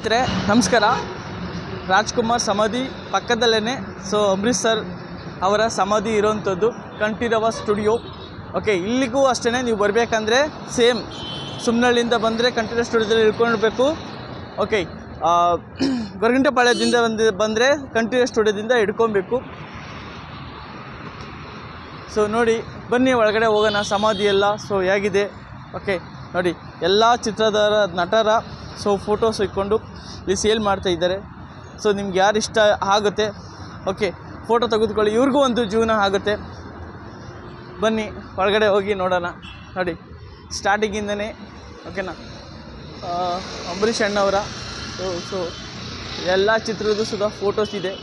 ಸ್ನೇಹಿತರೆ ನಮಸ್ಕಾರ. ರಾಜ್ಕುಮಾರ್ ಸಮಾಧಿ ಪಕ್ಕದಲ್ಲೇ ಅಂಬರೀಷ್ ಸರ್ ಅವರ ಸಮಾಧಿ ಇರೋವಂಥದ್ದು ಕಂಠೀರವ ಸ್ಟುಡಿಯೋ. ಓಕೆ, ಇಲ್ಲಿಗೂ ಅಷ್ಟೇ. ನೀವು ಬರಬೇಕಂದ್ರೆ ಸೇಮ್ ಸುಮ್ನಹಳ್ಳಿಯಿಂದ ಬಂದರೆ ಕಂಠೀರವ ಸ್ಟುಡಿಯೋದಲ್ಲಿ ಇಳ್ಕೊಳ್ಬೇಕು. ಓಕೆ, ಗೊರಗುಂಟೆಪಾಳ್ಯದಿಂದ ಬಂದರೆ ಕಂಠೀರವ ಸ್ಟುಡಿಯೋದಿಂದ ಹಿಡ್ಕೊಬೇಕು. ನೋಡಿ, ಬನ್ನಿ ಒಳಗಡೆ ಹೋಗೋಣ. ಸಮಾಧಿ ಎಲ್ಲ ಹೇಗಿದೆ. ಓಕೆ ನೋಡಿ, ಎಲ್ಲ ಚಿತ್ರದ ನಟರ ಫೋಟೋಸ್ ಇಟ್ಕೊಂಡು ಇಲ್ಲಿ ಸೇಲ್ ಮಾಡ್ತಾಯಿದ್ದಾರೆ. ನಿಮ್ಗೆ ಯಾರು ಇಷ್ಟ ಆಗುತ್ತೆ ಓಕೆ ಫೋಟೋ ತೆಗೆದುಕೊಳ್ಳಿ. ಇವ್ರಿಗೂ ಒಂದು ಜೀವನ ಆಗುತ್ತೆ. ಬನ್ನಿ ಒಳಗಡೆ ಹೋಗಿ ನೋಡೋಣ. ನೋಡಿ, ಸ್ಟಾರ್ಟಿಂಗಿಂದನೇ ಓಕೆನಾ ಅಂಬರೀಷ್ ಅಣ್ಣವರ ಎಲ್ಲ ಚಿತ್ರದ್ದು ಸುಧಾ ಫೋಟೋಸ್ ಇದೆ.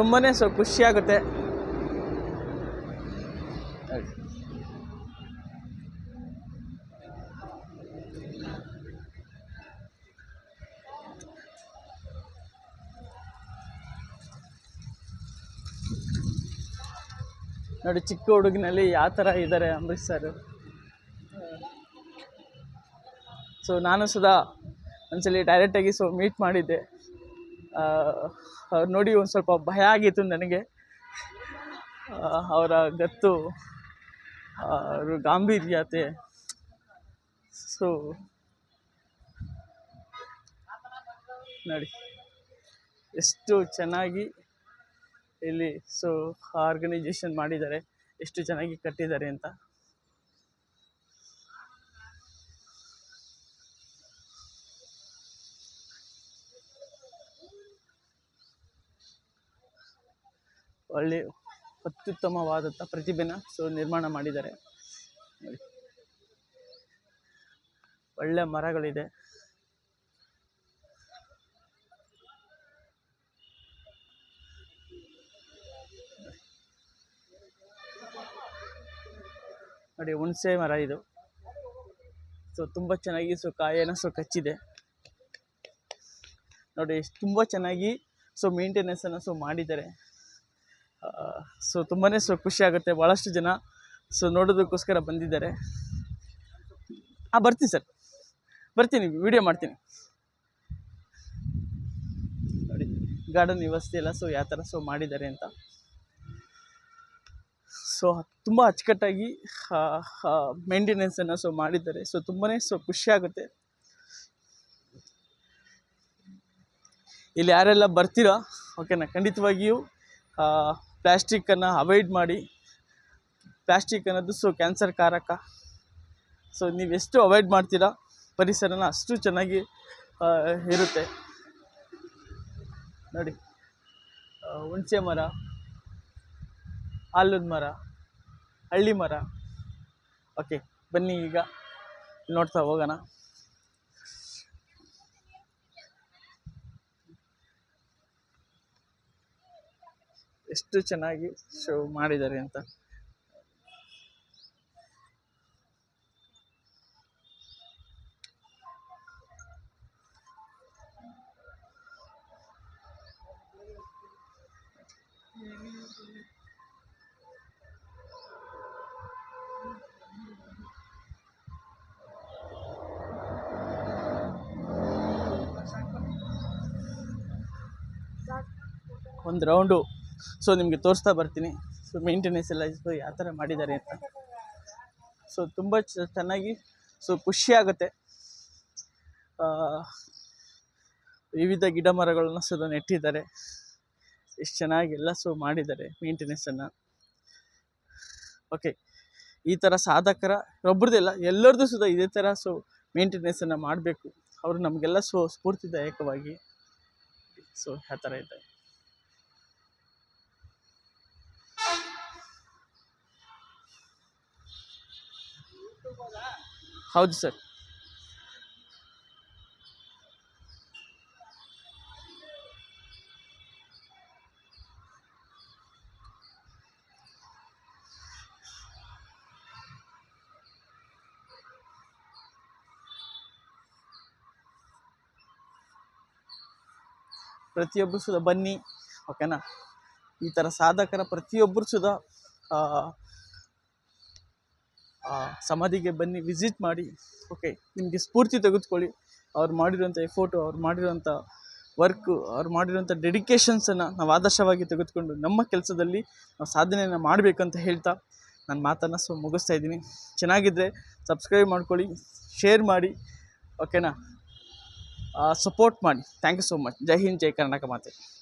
ತುಂಬಾ ಖುಷಿಯಾಗುತ್ತೆ. ನೋಡಿ, ಚಿಕ್ಕ ಹುಡುಗಿನಲ್ಲಿ ಯಾವ ಥರ ಇದ್ದಾರೆ ಅಂಬರೀಷ್ ಸರ್. ನಾನು ಸುಧಾ ಒಂದ್ಸಲಿ ಡೈರೆಕ್ಟಾಗಿ ಮೀಟ್ ಮಾಡಿದ್ದೆ. ನೋಡಿ ಒಂದು ಸ್ವಲ್ಪ ಭಯ ಆಗಿತ್ತು ನನಗೆ. ಅವರ ಗತ್ತು, ಅವ್ರ ಗಾಂಭೀರ್ಯತೆ ನೋಡಿ ಎಷ್ಟು ಚೆನ್ನಾಗಿ ಇಲ್ಲಿ ಆರ್ಗನೈಜೇಷನ್ ಮಾಡಿದ್ದಾರೆ, ಎಷ್ಟು ಚೆನ್ನಾಗಿ ಕಟ್ಟಿದ್ದಾರೆ ಅಂತ. ಒಳ್ಳೆ ಅತ್ಯುತ್ತಮವಾದಂಥ ಪ್ರತಿಭೆನ ನಿರ್ಮಾಣ ಮಾಡಿದ್ದಾರೆ. ಒಳ್ಳೆ ಮರಗಳಿದೆ. ನೋಡಿ, ಹುಣಸೆ ಮರ ಇದು. ತುಂಬ ಚೆನ್ನಾಗಿ ಕಾಯನ ಕಚ್ಚಿದೆ. ನೋಡಿ, ತುಂಬ ಚೆನ್ನಾಗಿ ಮೇಂಟೆನೆನ್ಸನ್ನು ಮಾಡಿದ್ದಾರೆ. ತುಂಬಾ ಖುಷಿ ಆಗುತ್ತೆ. ಭಾಳಷ್ಟು ಜನ ನೋಡೋದಕ್ಕೋಸ್ಕರ ಬಂದಿದ್ದಾರೆ. ಬರ್ತೀನಿ ಸರ್, ಬರ್ತೀನಿ, ವಿಡಿಯೋ ಮಾಡ್ತೀನಿ. ನೋಡಿ, ಗಾರ್ಡನ್ ವ್ಯವಸ್ಥೆ ಎಲ್ಲ ಯಾವ ಥರ ಮಾಡಿದ್ದಾರೆ ಅಂತ. ತುಂಬ ಅಚ್ಚುಕಟ್ಟಾಗಿ ಮೇಂಟೆನೆನ್ಸನ್ನು ಮಾಡಿದ್ದಾರೆ. ತುಂಬಾ ಖುಷಿ ಆಗುತ್ತೆ. ಇಲ್ಲಿ ಯಾರೆಲ್ಲ ಬರ್ತೀರಾ ಓಕೆನಾ, ಖಂಡಿತವಾಗಿಯೂ ಪ್ಲ್ಯಾಸ್ಟಿಕ್ಕನ್ನು ಅವಾಯ್ಡ್ ಮಾಡಿ. ಪ್ಲ್ಯಾಸ್ಟಿಕ್ ಅನ್ನೋದು ಕ್ಯಾನ್ಸರ್ ಕಾರಕ. ನೀವೆಷ್ಟು ಅವಾಯ್ಡ್ ಮಾಡ್ತೀರಾ ಪರಿಸರನ ಅಷ್ಟು ಚೆನ್ನಾಗಿ ಇರುತ್ತೆ. ನೋಡಿ, ಹುಣಸೆ ಮರ, ಆಲದ ಮರ, ಹಳ್ಳಿ ಮರ. ಓಕೆ, ಬನ್ನಿ ಈಗ ನೋಡ್ತಾ ಹೋಗೋಣ. ಎಷ್ಟು ಚೆನ್ನಾಗಿ ಮಾಡಿದ್ದಾರೆ ಅಂತ. ಒಂದು ರೌಂಡು ನಿಮಗೆ ತೋರಿಸ್ತಾ ಬರ್ತೀನಿ. ಮೇಂಟೆನೆನ್ಸ್ ಎಲ್ಲ ಯಾವ ಥರ ಮಾಡಿದ್ದಾರೆ ಅಂತ. ತುಂಬ ಚೆನ್ನಾಗಿ ಖುಷಿಯಾಗುತ್ತೆ. ವಿವಿಧ ಗಿಡ ಮರಗಳನ್ನ ನೆಟ್ಟಿದ್ದಾರೆ. ಎಷ್ಟು ಚೆನ್ನಾಗಿ ಎಲ್ಲ ಮಾಡಿದ್ದಾರೆ ಮೇಂಟೆನೆನ್ಸನ್ನು. ಓಕೆ, ಈ ಥರ ಸಾಧಕರ ಒಬ್ರದ್ದೆಲ್ಲ ಎಲ್ಲರದ್ದು ಇದೇ ಥರ ಮೇಂಟೆನೆನ್ಸನ್ನು ಮಾಡಬೇಕು. ಅವರು ನಮಗೆಲ್ಲ ಸ್ಫೂರ್ತಿದಾಯಕವಾಗಿ ಯಾವ ಥರ ಇದೆ. ಹೌದು ಸರ್. ಪ್ರತಿಯೊಬ್ಬರು ಬನ್ನಿ ಓಕೆನಾ. ಈ ಥರ ಸಾಧಕರ ಪ್ರತಿಯೊಬ್ಬರು ಸಮಾಧಿಗೆ ಬನ್ನಿ, ವಿಸಿಟ್ ಮಾಡಿ. ಓಕೆ, ನಿಮಗೆ ಸ್ಫೂರ್ತಿ ತೆಗೆದುಕೊಳ್ಳಿ. ಅವ್ರು ಮಾಡಿರೋಂಥ ಎಫೋರ್ಟು, ಅವ್ರು ಮಾಡಿರೋಂಥ ವರ್ಕು, ಅವ್ರು ಮಾಡಿರೋಂಥ ಡೆಡಿಕೇಶನ್ಸನ್ನು ನಾವು ಆದರ್ಶವಾಗಿ ತೆಗೆದುಕೊಂಡು ನಮ್ಮ ಕೆಲಸದಲ್ಲಿ ನಾವು ಸಾಧನೆಯನ್ನು ಮಾಡಬೇಕಂತ ಹೇಳ್ತಾ ನನ್ನ ಮಾತನ್ನು ಮುಗಿಸ್ತಾ ಇದ್ದೀನಿ. ಚೆನ್ನಾಗಿದ್ದರೆ ಸಬ್ಸ್ಕ್ರೈಬ್ ಮಾಡ್ಕೊಳ್ಳಿ, ಶೇರ್ ಮಾಡಿ, ಓಕೆನಾ, ಸಪೋರ್ಟ್ ಮಾಡಿ. Thank you so much. ಜೈ ಹಿಂದ್, ಜೈ ಕರ್ನಾಟಕ ಮಾತೆ.